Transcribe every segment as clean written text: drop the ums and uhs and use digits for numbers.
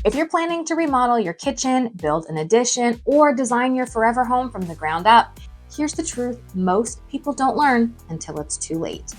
If you're planning to remodel your kitchen, build an addition, or design your forever home from the ground up, here's the truth most people don't learn until it's too late.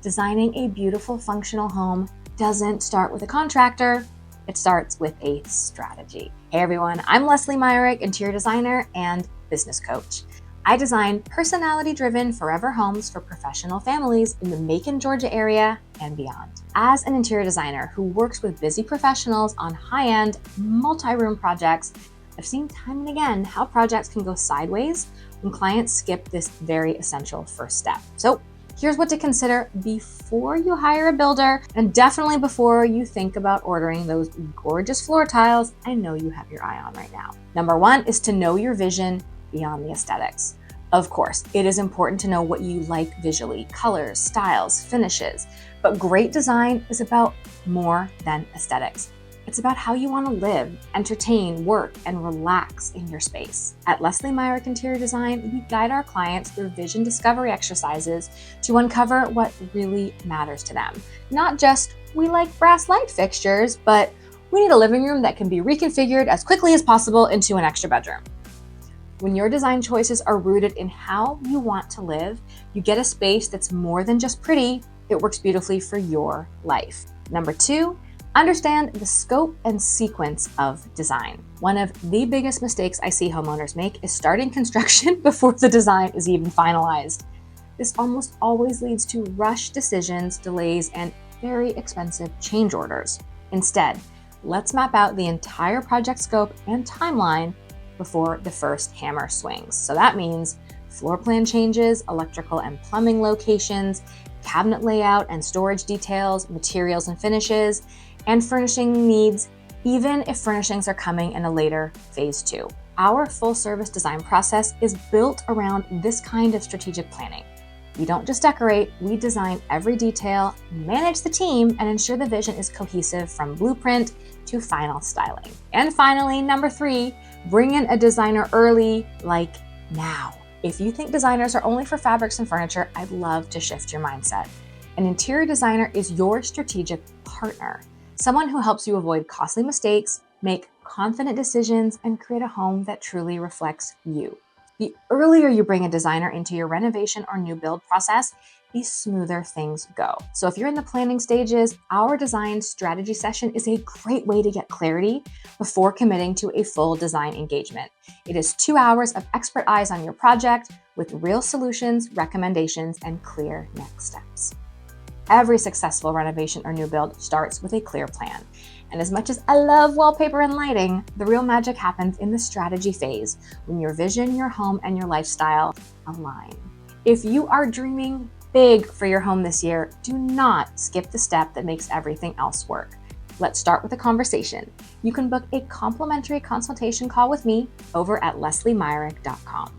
Designing a beautiful, functional home doesn't start with a contractor. It starts with a strategy. Hey everyone, I'm Lesley Myrick, interior designer and business coach. I design personality-driven forever homes for professional families in the Macon, Georgia area and beyond. As an interior designer who works with busy professionals on high-end, multi-room projects, I've seen time and again how projects can go sideways when clients skip this very essential first step. So here's what to consider before you hire a builder, and definitely before you think about ordering those gorgeous floor tiles I know you have your eye on right now. Number one is to know your vision beyond the aesthetics. Of course, it is important to know what you like visually, colors, styles, finishes, but great design is about more than aesthetics. It's about how you want to live, entertain, work, and relax in your space. At Lesley Myrick Interior Design, we guide our clients through vision discovery exercises to uncover what really matters to them. Not just, we like brass light fixtures, but we need a living room that can be reconfigured as quickly as possible into an extra bedroom. When your design choices are rooted in how you want to live, you get a space that's more than just pretty, it works beautifully for your life. Number two, understand the scope and sequence of design. One of the biggest mistakes I see homeowners make is starting construction before the design is even finalized. This almost always leads to rushed decisions, delays, and very expensive change orders. Instead, let's map out the entire project scope and timeline before the first hammer swings. So that means floor plan changes, electrical and plumbing locations, cabinet layout and storage details, materials and finishes, and furnishing needs, even if furnishings are coming in a later phase 2. Our full service design process is built around this kind of strategic planning. We don't just decorate, we design every detail, manage the team, and ensure the vision is cohesive from blueprint to final styling. And finally, number 3, bring in a designer early, like now. If you think designers are only for fabrics and furniture, I'd love to shift your mindset. An interior designer is your strategic partner, someone who helps you avoid costly mistakes, make confident decisions, and create a home that truly reflects you. The earlier you bring a designer into your renovation or new build process, the smoother things go. So if you're in the planning stages, our design strategy session is a great way to get clarity before committing to a full design engagement. It is 2 hours of expert eyes on your project with real solutions, recommendations, and clear next steps. Every successful renovation or new build starts with a clear plan. And as much as I love wallpaper and lighting, the real magic happens in the strategy phase when your vision, your home, and your lifestyle align. If you are dreaming big for your home this year, do not skip the step that makes everything else work. Let's start with a conversation. You can book a complimentary consultation call with me over at lesleymyrick.com.